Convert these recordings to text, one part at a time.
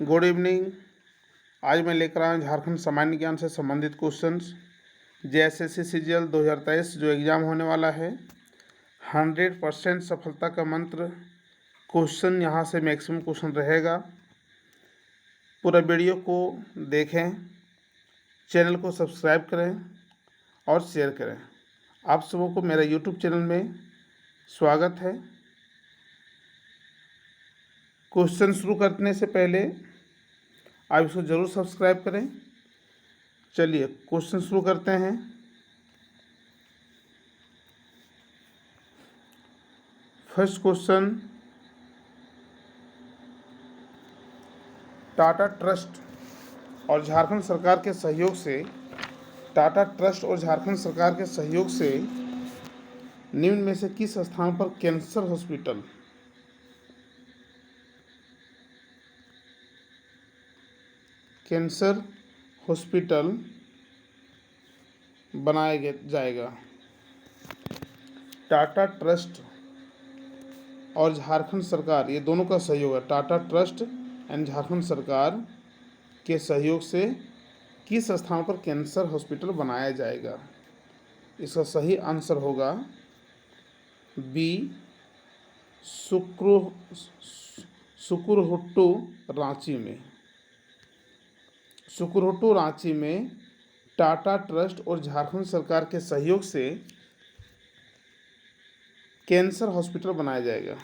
Good evening. आज मैं लेकर आया हूँ झारखंड सामान्य ज्ञान से संबंधित क्वेश्चंस। जेएसएससी सीजीएल 2023 जो एग्ज़ाम होने वाला है, 100% सफलता का मंत्र क्वेश्चन यहाँ से मैक्सिमम क्वेश्चन रहेगा। पूरा वीडियो को देखें, चैनल को सब्सक्राइब करें और शेयर करें। आप सबों को मेरा यूट्यूब चैनल में स्वागत है। क्वेश्चन शुरू करने से पहले आप इसको ज़रूर सब्सक्राइब करें। चलिए क्वेश्चन शुरू करते हैं। फर्स्ट क्वेश्चन, टाटा ट्रस्ट और झारखंड सरकार के सहयोग से निम्न में से किस स्थान पर कैंसर हॉस्पिटल बनाया जाएगा? टाटा ट्रस्ट और झारखंड सरकार, ये दोनों का सहयोग है। टाटा ट्रस्ट एंड झारखंड सरकार के सहयोग से किस स्थान पर कैंसर हॉस्पिटल बनाया जाएगा? इसका सही आंसर होगा बी, सुकुरहुट्टू रांची में टाटा ट्रस्ट और झारखंड सरकार के सहयोग से कैंसर हॉस्पिटल बनाया जाएगा।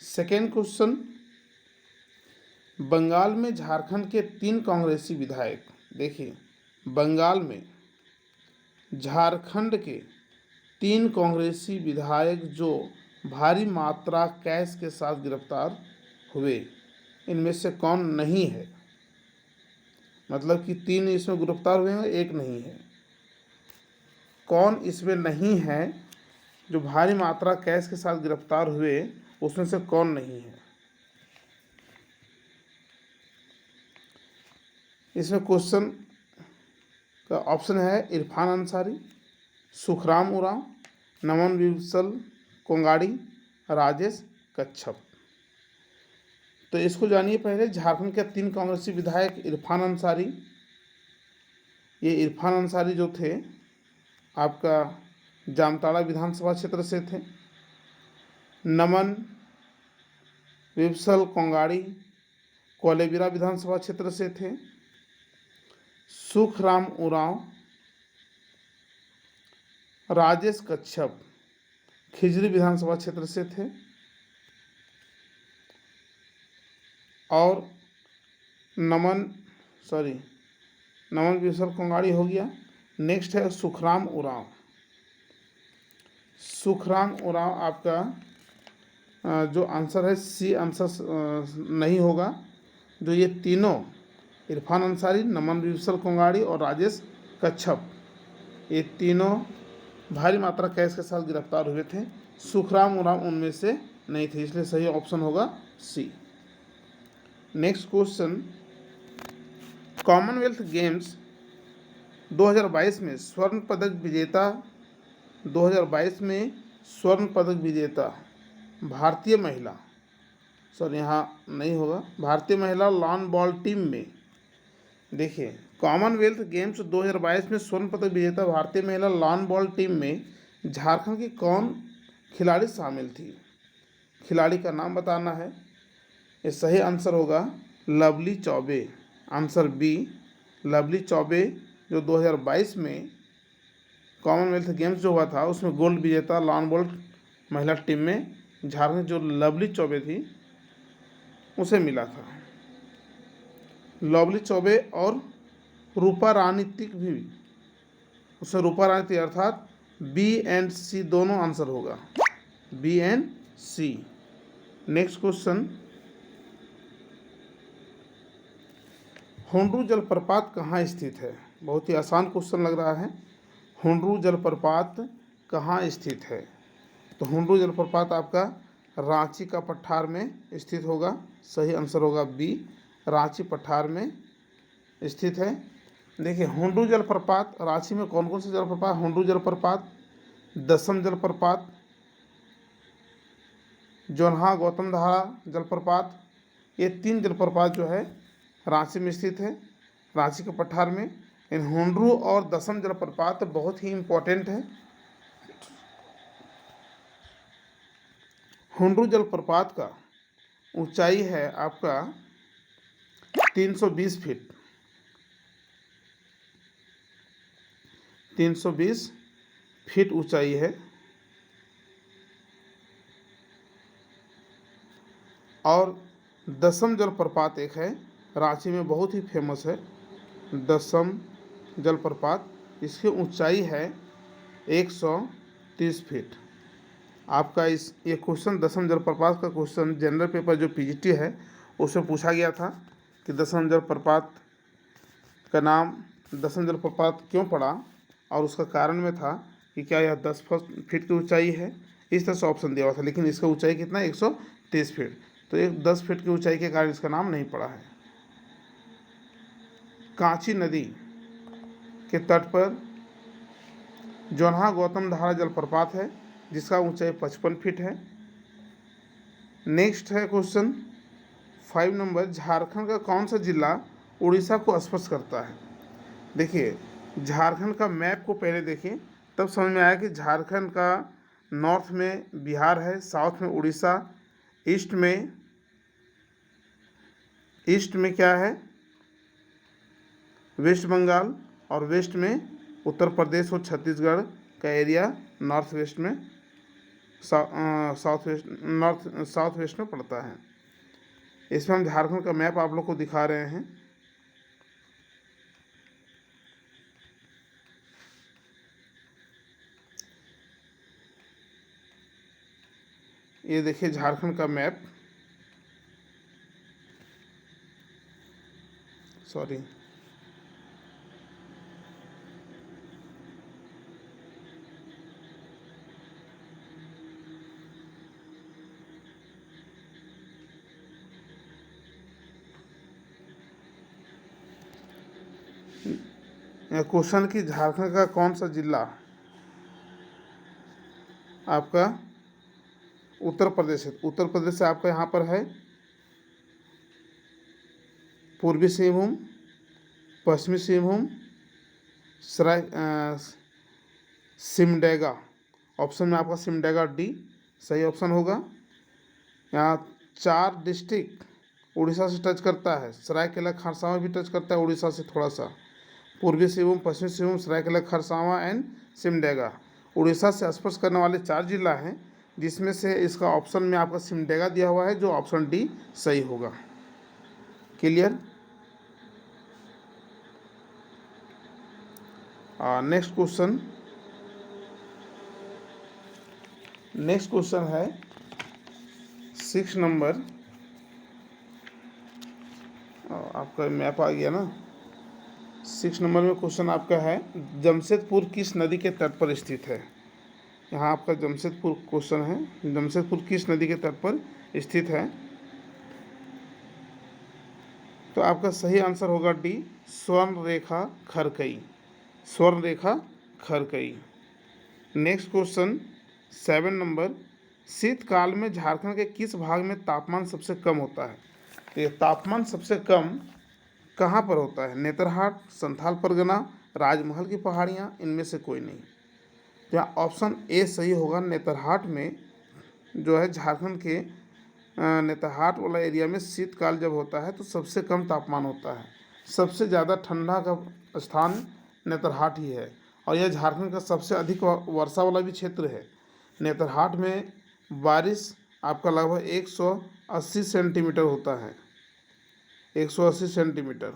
सेकेंड क्वेश्चन, बंगाल में झारखंड के 3 कांग्रेसी विधायक, देखिए बंगाल में झारखंड के 3 कांग्रेसी विधायक जो भारी मात्रा कैश के साथ गिरफ्तार हुए, इनमें से कौन नहीं है? मतलब कि 3 इसमें गिरफ्तार हुए हैं, 1 नहीं है। कौन इसमें नहीं है जो भारी मात्रा कैश के साथ गिरफ्तार हुए, उसमें से कौन नहीं है? इसमें क्वेश्चन का ऑप्शन है इरफान अंसारी, सुखराम उरांव, नमन विसल कोंगाड़ी, राजेश कच्छप। तो इसको जानिए पहले। झारखंड के 3 कांग्रेसी विधायक इरफान अंसारी, ये इरफान अंसारी जो थे आपका जामताड़ा विधानसभा क्षेत्र से थे। नमन विसल कोंगाड़ी कोलेबिरा विधानसभा क्षेत्र से थे। सुखराम उरांव, राजेश कच्छप खिजरी विधानसभा क्षेत्र से थे। और नमन विसल कोंगाड़ी हो गया। नेक्स्ट है सुखराम उरांव। आपका जो आंसर है सी आंसर नहीं होगा। जो ये तीनों इरफान अंसारी, नमन विसल कोंगाड़ी और राजेश कच्छप, ये तीनों भारी मात्रा कैश के साथ गिरफ्तार हुए थे। सुखराम उरांव उनमें से नहीं थे, इसलिए सही ऑप्शन होगा सी। नेक्स्ट क्वेश्चन, कॉमनवेल्थ गेम्स 2022 में स्वर्ण पदक विजेता भारतीय महिला, यहाँ नहीं होगा, भारतीय महिला लॉन बॉल टीम में, देखिए कॉमनवेल्थ गेम्स 2022 में स्वर्ण पदक विजेता भारतीय महिला लॉन बॉल टीम में झारखंड की कौन खिलाड़ी शामिल थी? खिलाड़ी का नाम बताना है। ये सही आंसर होगा lovely Choubey, answer B lovely Choubey, जो 2022 में कॉमनवेल्थ गेम्स जो हुआ था उसमें गोल्ड विजेता लॉन बॉल महिला टीम में झारखंड जो लवली चौबे थी उसे मिला था। लवली चौबे और रूपा रानी तिक भी, उससे रूपा रानी तिक, अर्थात बी एंड सी दोनों आंसर होगा, B and C. Next question, Hundru जलप्रपात कहाँ स्थित है? बहुत ही आसान क्वेश्चन लग रहा है। हुंड्रू जलप्रपात कहाँ स्थित है? तो हुंड्रू जलप्रपात आपका रांची का पठार में स्थित होगा। सही आंसर होगा बी, रांची पठार में स्थित है। देखिए हुंड्रू जलप्रपात, रांची में कौन कौन से जलप्रपात? हुंड्रू जलप्रपात, दसम जलप्रपात, जोन्हा गौतम धारा जलप्रपात, ये 3 जलप्रपात जो है रांची में स्थित है, रांची के पठार में। इन हुंड्रू और दसम जलप्रपात बहुत ही इम्पोर्टेंट है। हुंड्रू जलप्रपात का ऊंचाई है आपका 320 फीट, 320 फीट ऊंचाई है। और दसम जलप्रपात एक है, रांची में बहुत ही फेमस है दसम जलप्रपात। इसकी ऊंचाई है 130 फीट। आपका ये क्वेश्चन दसम जलप्रपात का क्वेश्चन जनरल पेपर जो पीजीटी है उसमें पूछा गया था कि दसम जलप्रपात का नाम दसम जलप्रपात क्यों पड़ा, और उसका कारण में था कि क्या यह 10 फीट की ऊंचाई है। इस तरह से ऑप्शन दिया हुआ था, लेकिन इसका ऊंचाई कितना है 130 फीट। तो एक 10 फीट की ऊंचाई के कारण इसका नाम नहीं पड़ा है। कांची नदी के तट पर जोन्हा गौतम धारा जलप्रपात है जिसका ऊंचाई 55 फीट है। नेक्स्ट है क्वेश्चन 5 नंबर, झारखंड का कौन सा जिला उड़ीसा को स्पर्श करता है। देखिए झारखंड का मैप को पहले देखिए तब समझ में आया कि झारखंड का नॉर्थ में बिहार है, साउथ में उड़ीसा, ईस्ट में क्या है वेस्ट बंगाल, और वेस्ट में उत्तर प्रदेश और छत्तीसगढ़ का एरिया नॉर्थ वेस्ट में साउथ वेस्ट में पड़ता है। इसमें हम झारखंड का मैप आप लोग को दिखा रहे हैं। ये देखिए झारखंड का मैप, सॉरी क्वेश्चन कि झारखंड का कौन सा जिला आपका उत्तर प्रदेश है। उत्तर प्रदेश से आपका यहाँ पर है पूर्वी सिंहभूम, पश्चिमी सिंहभूम, सिमडेगा। ऑप्शन में आपका सिमडेगा डी सही ऑप्शन होगा। यहाँ 4 डिस्ट्रिक्ट उड़ीसा से टच करता है, सरायकेला खरसावां भी टच करता है उड़ीसा से थोड़ा सा। पूर्वी सिंहभूम, पश्चिमी सिंहभूम, सरायकेला खरसावां एंड सिमडेगा उड़ीसा से स्पर्श करने वाले 4 जिला हैं, जिसमें से इसका ऑप्शन में आपका सिमडेगा दिया हुआ है, जो ऑप्शन डी सही होगा। क्लियर। नेक्स्ट क्वेश्चन है 6 नंबर। आपका मैप आ गया ना। 6 नंबर में क्वेश्चन आपका है जमशेदपुर किस नदी के तट पर स्थित है। यहाँ आपका जमशेदपुर क्वेश्चन है, जमशेदपुर किस नदी के तट पर स्थित है। तो आपका सही आंसर होगा D, Swarnarekha Kharkai, Swarnarekha Kharkai. Next question 7 number, शीतकाल में झारखंड के किस भाग में तापमान सबसे कम होता है। तो ये तापमान सबसे कम कहाँ पर होता है, नेतरहाट, संथाल परगना, राजमहल की पहाड़ियाँ, इनमें से कोई नहीं। तो यहाँ ऑप्शन ए सही होगा। नेतरहाट में जो है झारखंड के नेतरहाट वाला एरिया में शीतकाल जब होता है तो सबसे कम तापमान होता है। सबसे ज़्यादा ठंडा का स्थान नेतरहाट ही है, और यह झारखंड का सबसे अधिक वर्षा वाला भी क्षेत्र है। नेतरहाट में बारिश आपका लगभग 180 सेंटीमीटर होता है, 180 सेंटीमीटर।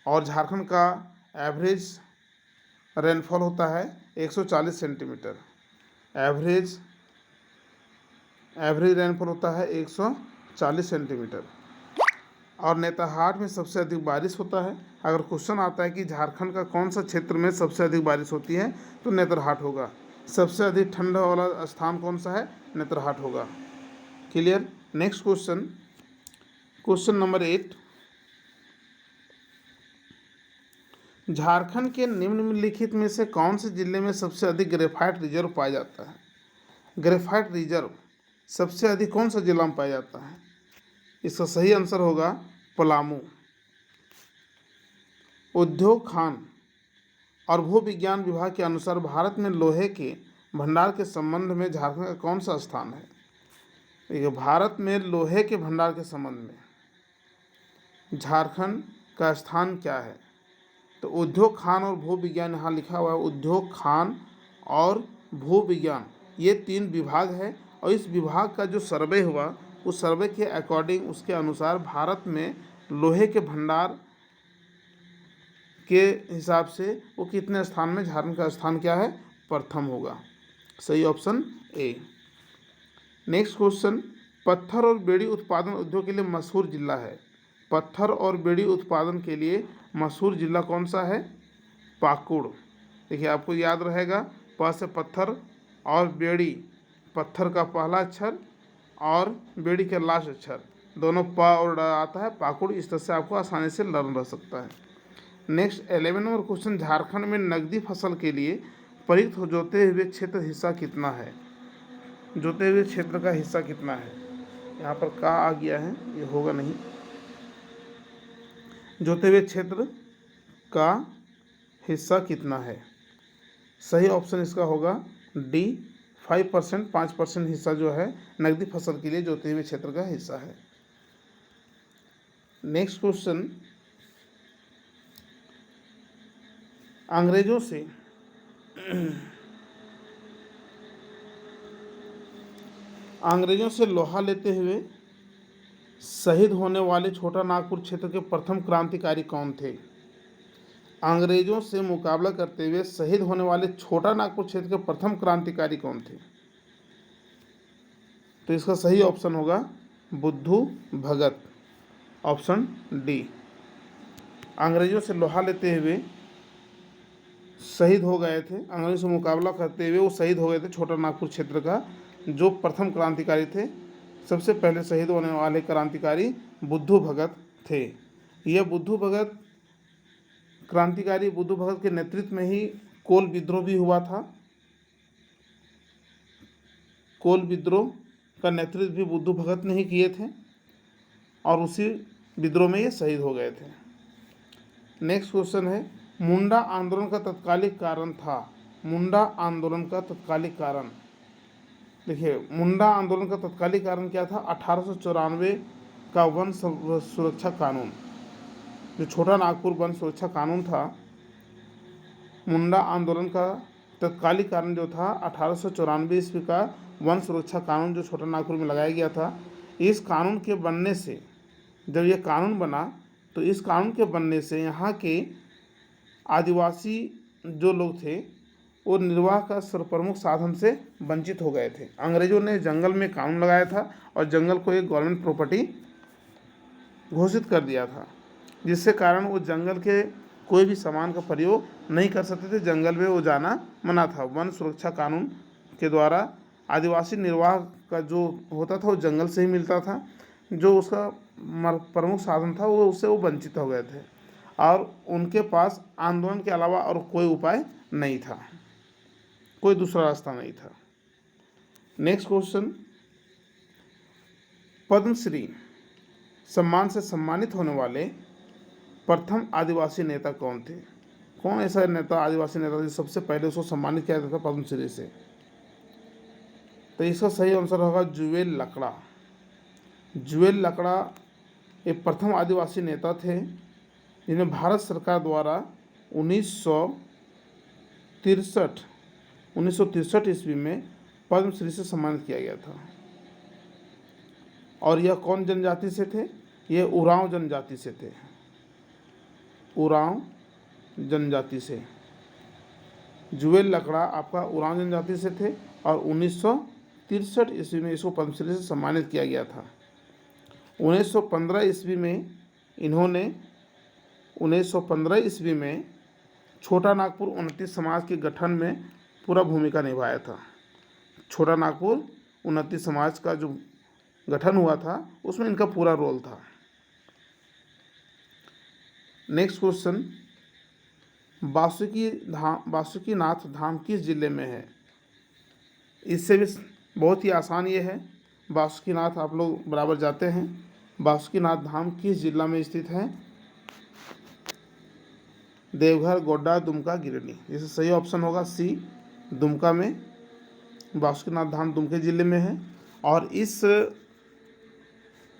और झारखंड का एवरेज रेनफॉल होता है 140 सेंटीमीटर। एवरेज रेनफॉल होता है 140 सेंटीमीटर। और नेतरहाट में सबसे अधिक बारिश होता है। अगर क्वेश्चन आता है कि झारखंड का कौन सा क्षेत्र में सबसे अधिक बारिश होती है तो नेतरहाट होगा। सबसे अधिक ठंडा वाला स्थान कौन सा है, नेतरहाट होगा। Clear. Next question number 8, Jharkhand के निम्नलिखित में से कौन से जिले में सबसे अधिक ग्रेफाइट रिजर्व पाया जाता है। ग्रेफाइट रिजर्व सबसे अधिक कौन सा जिला में पाया जाता है। इसका सही आंसर होगा पलामू। उद्योग खान और भू विज्ञान विभाग के अनुसार भारत में लोहे के भंडार के संबंध में झारखंड का कौन सा स्थान है? देखिए, भारत में लोहे के भंडार के संबंध में झारखंड का स्थान क्या है? तो उद्योग खान और भू विज्ञान यहाँ लिखा हुआ है। उद्योग खान और भू विज्ञान ये 3 विभाग है, और इस विभाग का जो सर्वे हुआ उस सर्वे के अकॉर्डिंग, उसके अनुसार भारत में लोहे के भंडार के हिसाब से वो कितने स्थान में, झारखंड का स्थान क्या है? प्रथम होगा। सही ऑप्शन ए। नेक्स्ट क्वेश्चन, पत्थर और बेड़ी उत्पादन उद्योग के लिए मशहूर जिला है। पत्थर और बेड़ी उत्पादन के लिए मशहूर जिला कौन सा है? पाकुड़। देखिए, आपको याद रहेगा, प से पत्थर और बेड़ी, पत्थर का पहला अक्षर और बेड़ी के लास्ट अक्षर, दोनों प और ड आता है, पाकुड़। इस तरह से आपको आसानी से लर्न रह सकता है। नेक्स्ट 11 नंबर क्वेश्चन, झारखंड में नकदी फसल के लिए प्रयुक्त जोते हुए क्षेत्र हिस्सा कितना है? जोते हुए क्षेत्र का हिस्सा कितना है? यहाँ पर का आ गया है, ये होगा नहीं। जोते हुए क्षेत्र का हिस्सा कितना है? सही ऑप्शन इसका होगा डी, 5%, 5% हिस्सा जो है नकदी फसल के लिए जोते हुए क्षेत्र का हिस्सा है। नेक्स्ट क्वेश्चन, अंग्रेजों से लोहा लेते हुए शहीद होने वाले छोटा नागपुर क्षेत्र के प्रथम क्रांतिकारी कौन थे? अंग्रेजों से मुकाबला करते हुए शहीद होने वाले छोटा नागपुर क्षेत्र के प्रथम क्रांतिकारी कौन थे? तो इसका सही ऑप्शन होगा बुद्धू भगत, ऑप्शन डी। अंग्रेजों से लोहा लेते हुए शहीद हो गए थे, अंग्रेजों से मुकाबला करते हुए वो शहीद हो गए थे छोटा नागपुर क्षेत्र का जो प्रथम क्रांतिकारी थे। सबसे पहले शहीद होने वाले क्रांतिकारी बुद्धू भगत थे। यह बुद्धू भगत क्रांतिकारी बुद्धू भगत के नेतृत्व में ही कोल विद्रोह भी हुआ था। कोल विद्रोह का नेतृत्व भी बुद्धू भगत ने ही किए थे और उसी विद्रोह में ये शहीद हो गए थे। नेक्स्ट क्वेश्चन है, मुंडा आंदोलन का तत्कालिक कारण था। मुंडा आंदोलन का तत्कालिक कारण, देखिए, मुंडा आंदोलन का तत्कालिक कारण क्या था? 1894 का वन सुरक्षा कानून, जो छोटा नागपुर वन सुरक्षा कानून था। मुंडा आंदोलन का तत्कालिक कारण जो था 1894 ईस्वी का वन सुरक्षा कानून जो छोटा नागपुर में लगाया गया था। इस कानून के बनने से, जब यह कानून बना तो इस कानून के बनने से यहाँ के आदिवासी जो लोग थे वो निर्वाह का सर्वप्रमुख साधन से वंचित हो गए थे। अंग्रेजों ने जंगल में कानून लगाया था और जंगल को एक गवर्नमेंट प्रॉपर्टी घोषित कर दिया था, जिससे कारण वो जंगल के कोई भी सामान का प्रयोग नहीं कर सकते थे, जंगल में वो जाना मना था। वन सुरक्षा कानून के द्वारा आदिवासी निर्वाह का जो होता था वो जंगल से ही मिलता था, जो उसका प्रमुख साधन था वो उससे वो वंचित हो गए थे और उनके पास आंदोलन के अलावा और कोई उपाय नहीं था, कोई दूसरा रास्ता नहीं था। नेक्स्ट क्वेश्चन, पद्मश्री सम्मान से सम्मानित होने वाले प्रथम आदिवासी नेता कौन थे? कौन ऐसा नेता, आदिवासी नेता जो सबसे पहले उसको सम्मानित किया जाता था पद्मश्री से? तो इसका सही आंसर होगा जुएल लकड़ा। जुएल लकड़ा एक प्रथम आदिवासी नेता थे जिन्हें भारत सरकार द्वारा 1963 ईस्वी में पद्मश्री से सम्मानित किया गया था। और यह कौन जनजाति से थे? ये उरांव जनजाति से थे, उरांव जनजाति से। जुएल लकड़ा आपका उरांव जनजाति से थे और 1963 ईस्वी में इसको पद्मश्री से सम्मानित किया गया था। 1915 ईस्वी में छोटा नागपुर उन्नति समाज के गठन में पूरा भूमिका निभाया था। छोटा नागपुर उन्नति समाज का जो गठन हुआ था उसमें इनका पूरा रोल था। नेक्स्ट क्वेश्चन, बासुकीनाथ धाम किस जिले में है? इससे भी बहुत ही आसान ये है। बासुकीनाथ आप लोग बराबर जाते हैं, बासुकीनाथ धाम किस जिला में स्थित है? देवघर, गोड्डा, दुमका, गिरिडीह। जैसे सही ऑप्शन होगा सी, दुमका में। बासुकीनाथ धाम दुमके जिले में है। और इस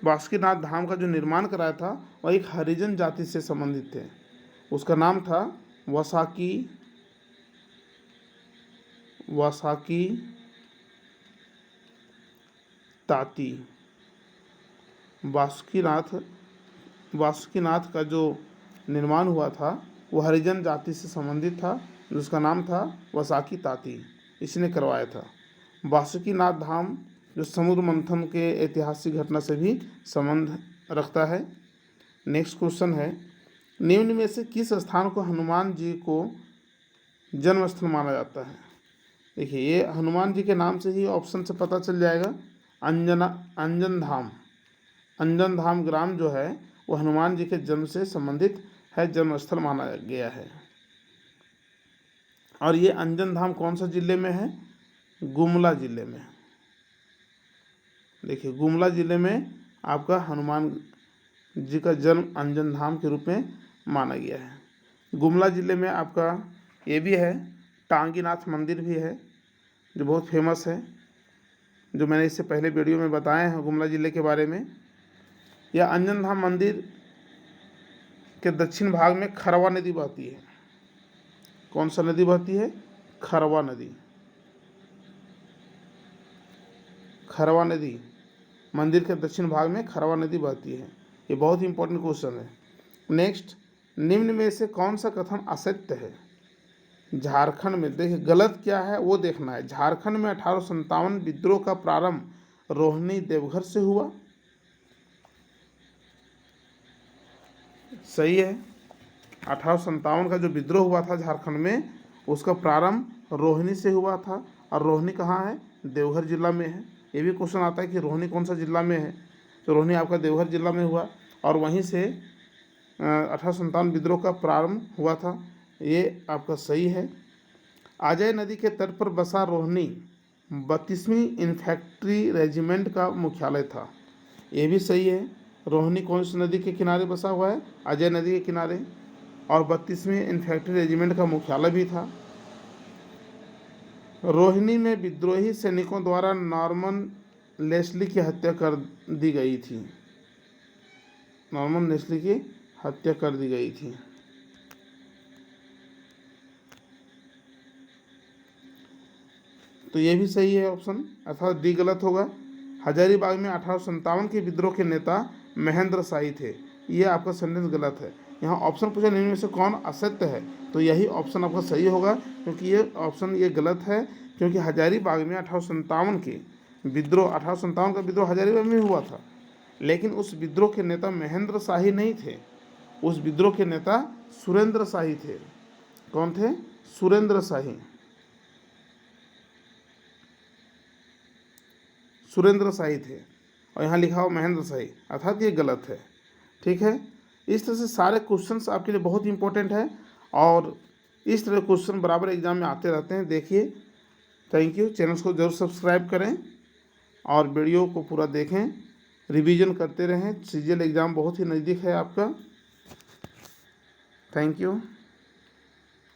बासुकीनाथ धाम का जो निर्माण कराया था वह एक हरिजन जाति से संबंधित थे। उसका नाम था वसाकी ताती। बासुकीनाथ का जो निर्माण हुआ था वो हरिजन जाति से संबंधित था, जिसका नाम था वसाकी ताती, इसने करवाया था। बासुकीनाथ धाम जो समुद्र मंथन के ऐतिहासिक घटना से भी संबंध रखता है। नेक्स्ट क्वेश्चन है, निम्न में से किस स्थान को हनुमान जी को जन्म स्थल माना जाता है? देखिए, ये हनुमान जी के नाम से ही ऑप्शन से पता चल जाएगा। अंजन धाम ग्राम जो है वो हनुमान जी के जन्म से संबंधित है, जन्म स्थल माना गया है। और ये अंजन धाम कौन सा जिले में है? गुमला जिले में। देखिए, गुमला जिले में आपका हनुमान जी का जन्म अंजन धाम के रूप में माना गया है। गुमला जिले में आपका ये भी है, टांगीनाथ मंदिर भी है जो बहुत फेमस है, जो मैंने इससे पहले वीडियो में बताए हैं गुमला ज़िले के बारे में। यह अंजन धाम मंदिर के दक्षिण भाग में खरवा नदी बहती है। कौन सा नदी बहती है? खरवा नदी। खरवा नदी, मंदिर के दक्षिण भाग में खरवा नदी बहती है। ये बहुत इंपॉर्टेंट क्वेश्चन है। नेक्स्ट, निम्न में से कौन सा कथन असत्य है? झारखंड में, देखिए गलत क्या है वो देखना है। झारखंड में 1857 विद्रोह का प्रारंभ रोहिणी देवघर से हुआ। सही है। 1857 का जो विद्रोह हुआ था झारखंड में, उसका प्रारंभ रोहिणी से हुआ था। और रोहिणी कहाँ है? देवघर जिला में है। ये भी क्वेश्चन आता है कि रोहिणी कौन सा जिला में है, तो रोहिणी आपका देवघर जिला में हुआ और वहीं से 1857 विद्रोह का प्रारंभ हुआ था। ये आपका सही है। अजय नदी के तट पर बसा रोहिणी 32वीं इन्फैंट्री रेजिमेंट का मुख्यालय था। ये भी सही है। रोहिणी कौन सी नदी के किनारे बसा हुआ है? अजय नदी के किनारे। और 32वीं इन्फैंट्री रेजिमेंट का मुख्यालय भी था। रोहिणी में विद्रोही सैनिकों द्वारा नॉर्मन लेस्ली की हत्या कर दी गई थी। नॉर्मन लेस्ली की हत्या कर दी गई थी। तो ये भी सही है ऑप्शन, अर्थात डी गलत होगा। हजारीबाग में 1857 के विद्रोह के नेता महेंद्र शाही थे। ये आपका सेंटेंस गलत है। यहाँ ऑप्शन पूछा निम्न में से कौन असत्य है, तो यही ऑप्शन आपका सही होगा, क्योंकि ये ऑप्शन ये गलत है। क्योंकि हजारीबाग में 1857 के विद्रोह, 1857 का विद्रोह हजारीबाग में हुआ था, लेकिन उस विद्रोह के नेता महेंद्र शाही नहीं थे। उस विद्रोह के नेता सुरेंद्र शाही थे। कौन थे? सुरेंद्र शाही। सुरेंद्र शाही थे और यहाँ लिखा हुआ महेंद्र शाही, अर्थात ये गलत है। ठीक है। इस तरह से सारे क्वेश्चंस आपके लिए बहुत इंपॉर्टेंट है और इस तरह क्वेश्चन बराबर एग्जाम में आते रहते हैं। देखिए, थैंक यू। चैनल को जरूर सब्सक्राइब करें और वीडियो को पूरा देखें, रिवीजन करते रहें। सीजीएल एग्ज़ाम बहुत ही नज़दीक है आपका। Thank you.